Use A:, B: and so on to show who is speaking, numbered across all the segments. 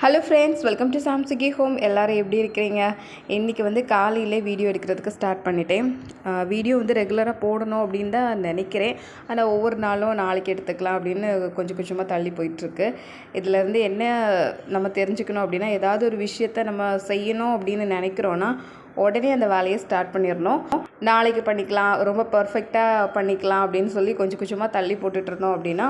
A: Hello friends, welcome to சாம்சுகி home. எல்லோரும் எப்படி இருக்கிறீங்க? இன்றைக்கி வந்து காலையிலே வீடியோ எடுக்கிறதுக்கு ஸ்டார்ட் பண்ணிட்டேன். வீடியோ வந்து ரெகுலராக போடணும் அப்படின்னு தான் நினைக்கிறேன். ஆனால் ஒவ்வொரு நாளும் நாளைக்கு எடுத்துக்கலாம் அப்படின்னு கொஞ்சம் கொஞ்சமாக தள்ளி போயிட்டுருக்கு. இதிலேருந்து என்ன நம்ம தெரிஞ்சுக்கணும் அப்படின்னா, ஏதாவது ஒரு விஷயத்த நம்ம செய்யணும் அப்படின்னு நினைக்கிறோன்னா உடனே அந்த வேலையை ஸ்டார்ட் பண்ணிடணும். நாளைக்கு பண்ணிக்கலாம், ரொம்ப பர்ஃபெக்டாக பண்ணிக்கலாம் அப்படின்னு சொல்லி கொஞ்சம் கொஞ்சமாக தள்ளி போட்டுட்டு இருந்தோம் அப்படின்னா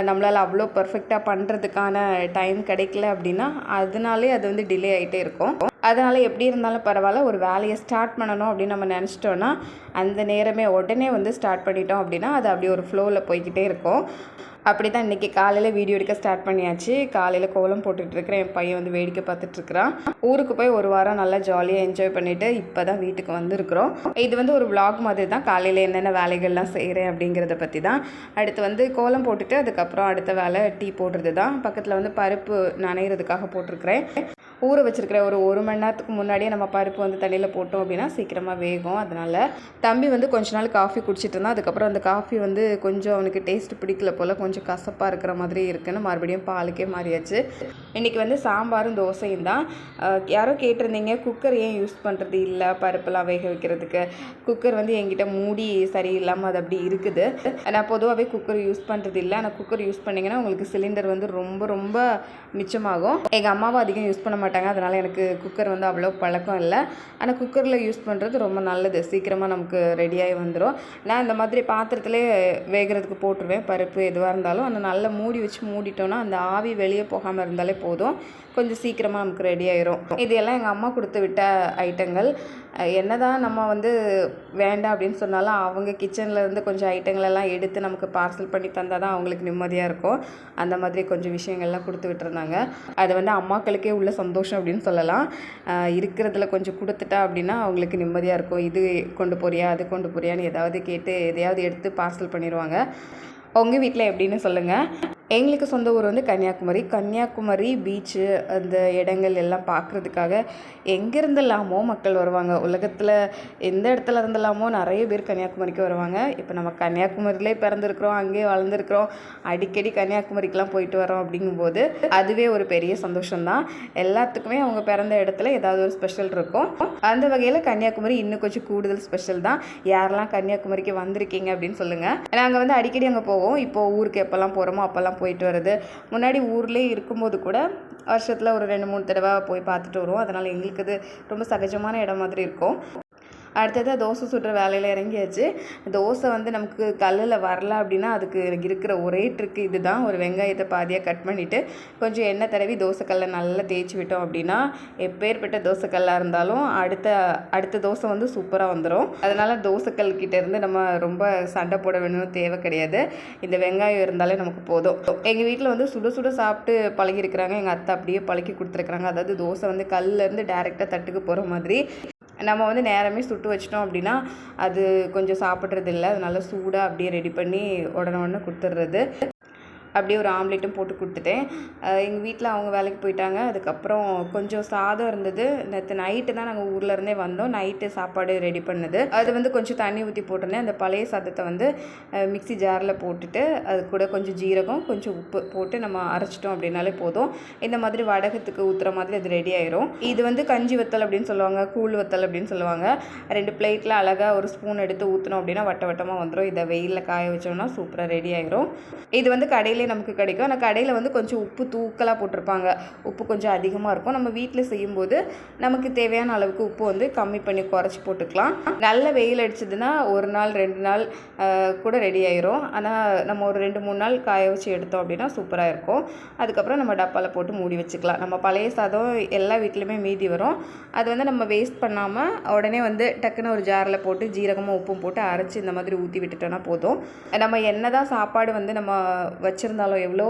A: நம்மளால் அவ்வளோ பர்ஃபெக்டாக பண்ணுறதுக்கான டைம் கிடைக்கல அப்படின்னா அதனாலே அது வந்து டிலே ஆகிட்டே இருக்கும். அதனால் எப்படி இருந்தாலும் பரவாயில்ல, ஒரு வேலையை ஸ்டார்ட் பண்ணணும் அப்படின்னு நம்ம நினச்சிட்டோன்னா அந்த நேரமே உடனே வந்து ஸ்டார்ட் பண்ணிட்டோம் அப்படின்னா அது அப்படியே ஒரு ஃப்ளோவில் போய்கிட்டே இருக்கும். அப்படி தான் இன்றைக்கி காலையில் வீடியோ எடுக்க ஸ்டார்ட் பண்ணியாச்சு. காலையில் கோலம் போட்டுட்ருக்கிறேன். என் பையன் வந்து வேடிக்கை பார்த்துட்ருக்குறான். ஊருக்கு போய் ஒரு வாரம் நல்லா ஜாலியாக என்ஜாய் பண்ணிவிட்டு இப்போ தான் வீட்டுக்கு வந்திருக்கிறோம். இது வந்து ஒரு vlog மாதிரி தான். காலையில் என்னென்ன வேலைகள்லாம் செய்கிறேன் அப்படிங்கிறத பற்றி தான். அடுத்து வந்து கோலம் போட்டுட்டு அதுக்கப்புறம் அடுத்த வேலை டீ போடுறது தான். பக்கத்தில் வந்து பருப்பு நனைகிறதுக்காக போட்டிருக்கிறேன். ஊற வச்சுருக்கிற ஒரு மணி நேரத்துக்கு முன்னாடியே நம்ம பருப்பு வந்து தண்ணியில் போட்டோம் அப்படின்னா சீக்கிரமாக வேகும். அதனால் தம்பி வந்து கொஞ்ச நாள் காஃபி குடிச்சிட்டு இருந்தான். அதுக்கப்புறம் அந்த காஃபி வந்து கொஞ்சம் அவனுக்கு டேஸ்ட் பிடிக்கல போல், கொஞ்சம் கசப்பாக இருக்கிற மாதிரி இருக்குன்னு மறுபடியும் பாலுக்கே மாறியாச்சு. இன்றைக்கி வந்து சாம்பாரும் தோசையும் தான். யாரோ கேட்டிருந்தீங்க, குக்கர் ஏன் யூஸ் பண்ணுறது இல்லை பருப்பெல்லாம் வேக வைக்கிறதுக்கு. குக்கர் வந்து என்கிட்ட மூடி சரியில்லாமல் அது அப்படி இருக்குது. நான் பொதுவாகவே குக்கர் யூஸ் பண்ணுறது இல்லை. ஆனால் குக்கர் யூஸ் பண்ணிங்கன்னா உங்களுக்கு சிலிண்டர் வந்து ரொம்ப ரொம்ப மிச்சமாகும். எங்கள் அம்மாவும் அதிகம் யூஸ் பண்ண மாட்டாங்க. அதனால் எனக்கு குக்கர் வந்து அவ்வளோ பழக்கம் இல்லை. ஆனால் குக்கரில் யூஸ் பண்ணுறது ரொம்ப நல்லது. சீக்கிரமாக நமக்கு ரெடியாகி வந்துடும். நான் இந்த மாதிரி பாத்திரத்திலே வேகிறதுக்கு போட்டுருவேன் பருப்பு எதுவாக இருந்தாலும். அந்த நல்லா மூடி வச்சு மூடிட்டோன்னா அந்த ஆவி வெளியே போகாமல் இருந்தாலே போதும், கொஞ்சம் சீக்கிரமாக நமக்கு ரெடி ஆயிரும். இது எல்லாம் எங்கள் அம்மா கொடுத்து விட்ட ஐட்டங்கள். என்னதான் நம்ம வந்து வேண்டாம் அப்படின்னு சொன்னாலும் அவங்க கிச்சனில் இருந்து கொஞ்சம் ஐட்டங்களெல்லாம் எடுத்து நமக்கு பார்சல் பண்ணி தந்தால் தான் அவங்களுக்கு நிம்மதியாக இருக்கும். அந்த மாதிரி கொஞ்சம் விஷயங்கள்லாம் கொடுத்து விட்டுருந்தாங்க. அது வந்து அம்மாக்களுக்கே உள்ள சந்தோஷம் அப்படின்னு சொல்லலாம். இருக்கிறதுல கொஞ்சம் கொடுத்துட்டா அப்படின்னா அவங்களுக்கு நிம்மதியாக இருக்கும். இது கொண்டு போறியா, அது கொண்டு போறியான்னு ஏதாவது கேட்டு எதையாவது எடுத்து பார்சல் பண்ணிடுவாங்க. உங்கள் வீட்டில் எப்படின்னு சொல்லுங்கள். எங்களுக்கு சொந்த ஊர் வந்து கன்னியாகுமரி பீச்சு அந்த இடங்கள் எல்லாம் பார்க்குறதுக்காக எங்கேருந்தெல்லாமோ மக்கள் வருவாங்க. உலகத்தில் எந்த இடத்துல இருந்தெல்லாமோ நிறைய பேர் கன்னியாகுமரிக்கு வருவாங்க. இப்போ நம்ம கன்னியாகுமரியிலே பிறந்திருக்கிறோம், அங்கேயே வளர்ந்துருக்குறோம், அடிக்கடி கன்னியாகுமரிக்கெலாம் போயிட்டு வரோம். அப்படிங்கும்போது அதுவே ஒரு பெரிய சந்தோஷம்தான். எல்லாத்துக்குமே அவங்க பிறந்த இடத்துல ஏதாவது ஒரு ஸ்பெஷல் இருக்கும். அந்த வகையில் கன்னியாகுமரி இன்னும் கொஞ்சம் கூடுதல் ஸ்பெஷல் தான். யாரெல்லாம் கன்னியாகுமரிக்கு வந்திருக்கீங்க அப்படின்னு சொல்லுங்கள். நாங்கள் வந்து அடிக்கடி அங்கே போவோம். இப்போது ஊருக்கு எப்போல்லாம் போகிறோமோ அப்போல்லாம் போயிட்டு வருது. முன்னாடி ஊர்லேயே இருக்கும்போது கூட வருஷத்தில் ஒரு 2-3 தடவை போய் பார்த்துட்டு வருவோம். அதனால் எங்களுக்கு இது ரொம்ப சகஜமான இடம் மாதிரி இருக்கும். அடுத்தது தோசை சுடுற வேலையில் இறங்கியாச்சு. தோசை வந்து நமக்கு கல்லில் வரல அப்படின்னா அதுக்கு இருக்கிற ஒரே ட்ரிக்கு இது தான். ஒரு வெங்காயத்தை பாதியாக கட் பண்ணிவிட்டு கொஞ்சம் எண்ணெய் தடவி தோசைக்கல்லை நல்லா தேய்ச்சி விட்டோம் அப்படின்னா எப்பேற்பட்ட தோசைக்கல்லாக இருந்தாலும் அடுத்த தோசை வந்து சூப்பராக வந்துடும். அதனால் தோசைக்கல் இருந்து நம்ம ரொம்ப சண்டை போட வேணும்னு தேவை கிடையாது. இந்த வெங்காயம் இருந்தாலே நமக்கு போதும். எங்கள் வீட்டில் வந்து சுட சுட சாப்பிட்டு பழகிருக்கிறாங்க. எங்கள் அத்தை அப்படியே பழக்கி கொடுத்துருக்குறாங்க. அதாவது தோசை வந்து கல்லேருந்து டேரெக்டாக தட்டுக்கு போகிற மாதிரி. நம்ம வந்து நேரமே சுட்டு வச்சிட்டோம் அப்படின்னா அது கொஞ்சம் சாப்பிட்றது இல்லை. அதனால சூடாக அப்படியே ரெடி பண்ணி உடனே கொடுத்துட்றது. அப்படியே ஒரு ஆம்லேட்டும் போட்டு கொடுத்துட்டேன். எங்கள் வீட்டில் அவங்க வேலைக்கு போயிட்டாங்க. அதுக்கப்புறம் கொஞ்சம் சாதம் இருந்தது. நேற்று நைட்டு தான் நாங்கள் ஊர்லேருந்தே வந்தோம். நைட்டு சாப்பாடு ரெடி பண்ணது. அது வந்து கொஞ்சம் தண்ணி ஊற்றி போட்டிருந்தேன். அந்த பழைய சாதத்தை வந்து மிக்ஸி ஜாரில் போட்டுட்டு அது கூட கொஞ்சம் ஜீரகம் கொஞ்சம் உப்பு போட்டு நம்ம அரைச்சிட்டோம் அப்படின்னாலே போதும். இந்த மாதிரி வடகத்துக்கு ஊற்றுற மாதிரி அது ரெடி ஆயிரும். இது வந்து கஞ்சி வத்தல் அப்படின்னு சொல்லுவாங்க, கூழ் வத்தல் அப்படின்னு சொல்லுவாங்க. 2 பிளேட்டில் அழகாக ஒரு ஸ்பூன் எடுத்து ஊற்றினோம் அப்படின்னா வட்ட வட்டமாக வந்துடும். இதை வெயிலில் காய வச்சோம்னா சூப்பராக ரெடி ஆயிரும். இது வந்து கடையிலே நமக்கு கிடைக்கும். ஆனால் கடையில் வந்து கொஞ்சம் உப்பு தூக்கலாக போட்டிருப்பாங்க. உப்பு கொஞ்சம் அதிகமாக இருக்கும். நம்ம வீட்டில் செய்யும்போது நமக்கு தேவையான அளவுக்கு உப்பு வந்து கம்மி பண்ணி குறைச்சி போட்டுக்கலாம். நல்ல வெயில் அடிச்சதுன்னா 1 நாள் 2 நாள் கூட ரெடி ஆயிரும். ஆனால் நம்ம ஒரு 2-3 நாள் காய வச்சு எடுத்தோம் அப்படின்னா சூப்பராக இருக்கும். அதுக்கப்புறம் நம்ம டப்பாவில் போட்டு மூடி வச்சுக்கலாம். நம்ம பழைய சாதம் எல்லா வீட்லேயுமே மீதி வரும். அது வந்து நம்ம வேஸ்ட் பண்ணாமல் உடனே வந்து டக்குன்னு ஒரு ஜாரில் போட்டு ஜீரகமும் உப்பும் போட்டு அரைச்சி இந்த மாதிரி ஊற்றி விட்டுட்டோன்னா போதும். நம்ம என்ன தான் சாப்பாடு வந்து நம்ம வச்சுருந்தாலும் எவ்வளோ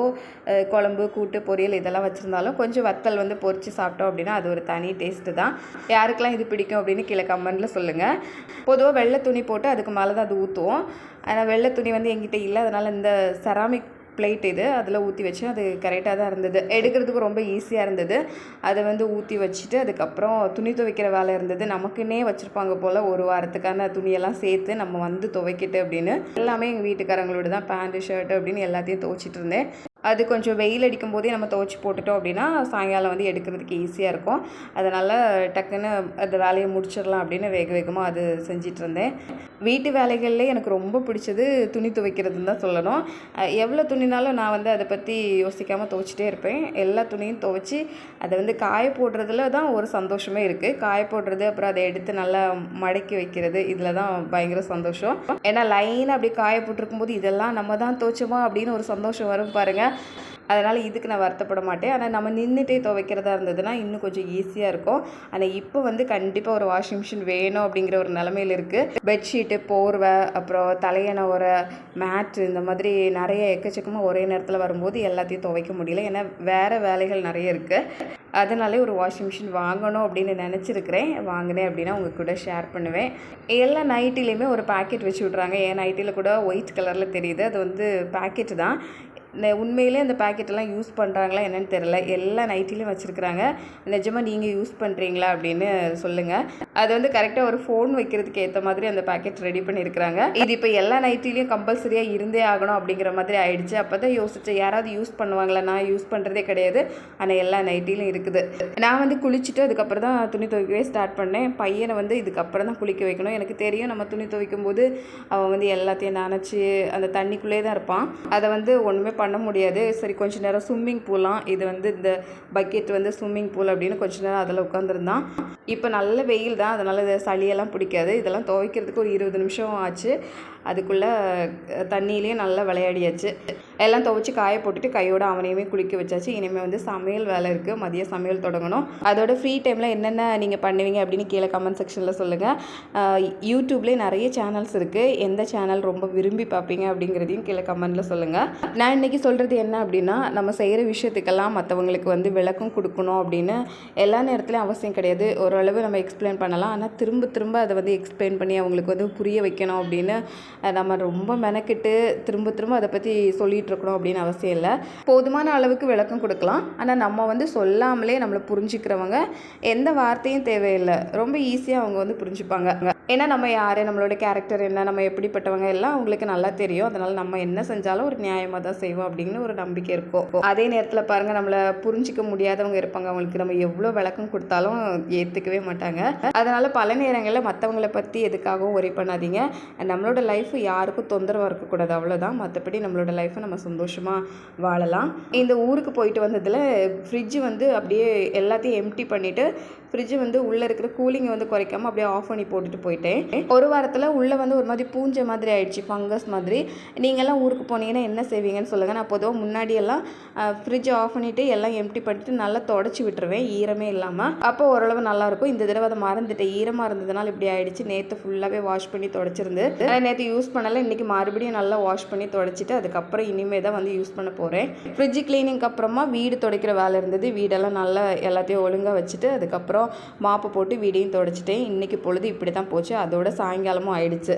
A: குழம்பு கூட்டு பொரியல் இதெல்லாம் வச்சுருந்தாலும் கொஞ்சம் வத்தல் வந்து பொரித்து சாப்பிட்டோம் அப்படின்னா அது ஒரு தனி டேஸ்ட்டு தான். யாருக்கெல்லாம் இது பிடிக்கும் அப்படின்னு கீழே கமெண்ட்டில் சொல்லுங்கள். பொதுவாக வெள்ளை துணி போட்டு அதுக்கு மேலே தான் அது ஊற்றுவோம். ஆனால் வெள்ளை துணி வந்து என்கிட்ட இல்லை. அதனால் இந்த செராமிக் பிளேட் இது அதில் ஊற்றி வச்சு அது கரெக்டாக தான் இருந்தது. எடுக்கிறதுக்கு ரொம்ப ஈஸியாக இருந்தது. அதை வந்து ஊற்றி வச்சுட்டு அதுக்கப்புறம் துணி துவைக்கிற வேலை இருந்தது. நமக்குன்னே வச்சுருப்பாங்க போல் ஒரு வாரத்துக்கான துணியெல்லாம் சேர்த்து நம்ம வந்து துவைக்கிட்டு அப்படின்னு எல்லாமே எங்கள் வீட்டுக்காரங்களோட தான் பேண்ட்டு ஷர்ட்டு அப்படின்னு எல்லாத்தையும் துவைச்சிட்டு இருந்தேன். அது கொஞ்சம் வெயில் அடிக்கும் போதே நம்ம துவைச்சி போட்டுட்டோம் அப்படின்னா சாயங்காலம் வந்து எடுக்கிறதுக்கு ஈஸியாக இருக்கும். அதனால் டக்குன்னு அந்த வேலையை முடிச்சிடலாம் அப்படின்னு வேக வேகமாக அது செஞ்சிட்ருந்தேன். வீட்டு வேலைகள்லேயே எனக்கு ரொம்ப பிடிச்சது துணி துவைக்கிறதுன்னு தான் சொல்லணும். எவ்வளோ துணினாலும் நான் வந்து அதை பற்றி யோசிக்காமல் துவைச்சிட்டே இருப்பேன். எல்லா துணியும் துவைச்சி அதை வந்து காய போடுறதுல தான் ஒரு சந்தோஷமே இருக்குது. காய போடுறது, அப்புறம் அதை எடுத்து நல்லா மடக்கி வைக்கிறது, இதில் தான் பயங்கர சந்தோஷம். ஏன்னா லைனாக அப்படி காய போட்டிருக்கும்போது இதெல்லாம் நம்ம தான் துவைச்சோமா அப்படின்னு ஒரு சந்தோஷம் வரும் பாருங்கள். அதனால் இதுக்கு நான் வருத்தப்பட மாட்டேன். ஆனால் நம்ம நின்றுட்டே துவைக்கிறதா இருந்ததுன்னா இன்னும் கொஞ்சம் ஈஸியாக இருக்கும். ஆனால் இப்போ வந்து கண்டிப்பாக ஒரு வாஷிங் மிஷின் வேணும் அப்படிங்கிற ஒரு நிலமையில் இருக்குது. பெட்ஷீட்டு, போர்வை, அப்புறம் தலையணை உரை, மேட்ரு, இந்த மாதிரி நிறைய எக்கச்சக்கமாக ஒரே நேரத்தில் வரும்போது எல்லாத்தையும் துவைக்க முடியல. ஏன்னா வேறு வேலைகள் நிறைய இருக்குது. அதனாலே ஒரு வாஷிங் மிஷின் வாங்கணும் அப்படின்னு நினச்சிருக்கிறேன். வாங்கினேன் அப்படின்னா உங்கள் கூட ஷேர் பண்ணுவேன். எல்லா நைட்டிலையுமே ஒரு பேக்கெட் வச்சு விட்றாங்க. என் நைட்டியில் கூட ஒயிட் கலரில் தெரியுது. அது வந்து பேக்கெட்டு தான். உண்மையிலே அந்த பேக்கெட்டெல்லாம் யூஸ் பண்ணுறாங்களா என்னென்னு தெரில. எல்லா நைட்டிலையும் வச்சுருக்குறாங்க. நிஜமாக நீங்கள் யூஸ் பண்ணுறீங்களா அப்படின்னு சொல்லுங்கள். அது வந்து கரெக்டாக ஒரு ஃபோன் வைக்கிறதுக்கு ஏற்ற மாதிரி அந்த பேக்கெட் ரெடி பண்ணியிருக்கிறாங்க. இது இப்போ எல்லா நைட்டிலையும் கம்பல்சரியாக இருந்தே ஆகணும் அப்படிங்கிற மாதிரி ஆயிடுச்சு. அப்போ தான் யோசித்தேன், யாராவது யூஸ் பண்ணுவாங்களா? நான் யூஸ் பண்ணுறதே கிடையாது, ஆனால் எல்லா நைட்டிலையும் இருக்குது. நான் வந்து குளிச்சுட்டு அதுக்கப்புறம் தான் துணி துவைக்கவே ஸ்டார்ட் பண்ணேன். பையனை வந்து இதுக்கப்புறம் தான் குளிக்க வைக்கணும். எனக்கு தெரியும் நம்ம துணி துவைக்கும் போது அவன் வந்து எல்லாத்தையும் நனைச்சி அந்த தண்ணிக்குள்ளே தான் இருப்பான். அதை வந்து ஒன்றுமே பண்ண முடியாது. சரி கொஞ்ச நேரம் ஸ்விம்மிங் பூலாம், இது வந்து இந்த பக்கெட் வந்து ஸ்விம்மிங் பூல் அப்படின்னு கொஞ்ச நேரம் அதில் உட்காந்துருந்தான். இப்போ நல்ல வெயில் தான், அதனால் இது சளியெல்லாம் பிடிக்காது. இதெல்லாம் துவைக்கிறதுக்கு ஒரு 20 நிமிஷம் ஆச்சு. அதுக்குள்ளே தண்ணியிலையும் நல்லா விளையாடியாச்சு. எல்லாம் துவைச்சி காய போட்டுட்டு கையோட அவனையுமே குளிக்க வச்சாச்சு. இனிமேல் வந்து சமையல் வேலை இருக்குது. மதிய சமையல் தொடங்கணும். அதோட ஃப்ரீ டைமில் என்னென்ன நீங்கள் பண்ணுவீங்க அப்படின்னு கீழே கமெண்ட் செக்ஷனில் சொல்லுங்கள். யூடியூப்லேயே நிறைய சேனல்ஸ் இருக்குது. எந்த சேனல் ரொம்ப விரும்பி பார்ப்பீங்க அப்படிங்கிறதையும் கீழே கமெண்ட்டில் சொல்லுங்கள். நான் இன்றைக்கி சொல்கிறது என்ன அப்படின்னா, நம்ம செய்கிற விஷயத்துக்கெல்லாம் மற்றவங்களுக்கு வந்து விளக்கம் கொடுக்கணும் அப்படின்னு எல்லா நேரத்துலையும் அவசியம் கிடையாது. ஓரளவு நம்ம எக்ஸ்பிளைன் பண்ணலாம். ஆனால் திரும்ப திரும்ப அதை வந்து எக்ஸ்பிளைன் பண்ணி அவங்களுக்கு வந்து புரிய வைக்கணும் அப்படின்னு நம்ம ரொம்ப மெனக்கிட்டு திரும்ப திரும்ப அதை பற்றி சொல்லிகிட்டு இருக்கணும் அப்படின்னு அவசியம் இல்லை. போதுமான அளவுக்கு விளக்கம் கொடுக்கலாம். ஆனால் நம்ம வந்து சொல்லாமலே நம்மளை புரிஞ்சுக்கிறவங்க எந்த வார்த்தையும் தேவையில்லை, ரொம்ப ஈஸியாக அவங்க வந்து புரிஞ்சுப்பாங்க. ஏன்னா நம்ம யார், நம்மளோட கேரக்டர் என்ன, நம்ம எப்படிப்பட்டவங்க எல்லாம் அவங்களுக்கு நல்லா தெரியும். அதனால் நம்ம என்ன செஞ்சாலும் ஒரு நியாயமாக தான் செய்வோம் அப்படின்னு ஒரு நம்பிக்கை இருக்கும். அதே நேரத்தில் பாருங்கள், நம்மளை புரிஞ்சிக்க முடியாதவங்க இருப்பாங்க. அவங்களுக்கு நம்ம எவ்வளோ விளக்கம் கொடுத்தாலும் ஏற்றுக்கவே மாட்டாங்க. அதனால் பல நேரங்களில் மற்றவங்களை பற்றி எதுக்காகவும் ஒரி பண்ணாதீங்க. நம்மளோட லைஃப் யாருக்கும் தொந்தரவாக இருக்கக்கூடாது, அவ்வளோதான். மற்றபடி நம்மளோட லைஃப்பை நம்ம சந்தோஷமாக வாழலாம். இந்த ஊருக்கு போயிட்டு வந்ததில் ஃப்ரிட்ஜு வந்து அப்படியே எல்லாத்தையும் எம்டி பண்ணிவிட்டு ஃப்ரிட்ஜு வந்து உள்ளே இருக்கிற கூலிங்கை வந்து குறைக்காமல் அப்படியே ஆஃப் பண்ணி போட்டுட்டு போயிட்டேன். ஒரு வாரத்தில் உள்ளே வந்து ஒரு மாதிரி பூஞ்சை மாதிரி ஆயிடுச்சு, ஃபங்கஸ் மாதிரி. நீங்கள்லாம் ஊருக்கு போனீங்கன்னா என்ன செய்வீங்கன்னு சொல்லுங்கள். நான் பொதுவாக முன்னாடியெல்லாம் ஃப்ரிட்ஜை ஆஃப் பண்ணிவிட்டு எல்லாம் எம்டி பண்ணிட்டு நல்லா தொடச்சி விட்டுருவேன், ஈரமே இல்லாமல். அப்போ ஓரளவு நல்லாயிருக்கும். இந்த தடவை அதை மறந்துட்டேன், ஈரமாக இருந்ததுனால இப்படி ஆயிடுச்சு. நேற்று ஃபுல்லாகவே வாஷ் பண்ணி தொடச்சிருந்து, நேற்று யூஸ் பண்ணலை. இன்றைக்கி மறுபடியும் நல்லா வாஷ் பண்ணி தொடச்சிட்டு அதுக்கப்புறம் இனிமேல் தான் வந்து யூஸ் பண்ண போகிறேன். ஃப்ரிட்ஜு கிளீனிங்க்கு அப்புறமா வீடு துடைக்கிற வேலை இருந்தது. வீடெல்லாம் நல்லா எல்லாத்தையும் ஒழுங்காக வச்சுட்டு அதுக்கப்புறம் மாப்பு போட்டு வீடையும் துடைச்சிட்டேன். இன்றைக்கி பொழுது இப்படி தான் போச்சு. அதோட சாயங்காலமும் ஆயிடுச்சு.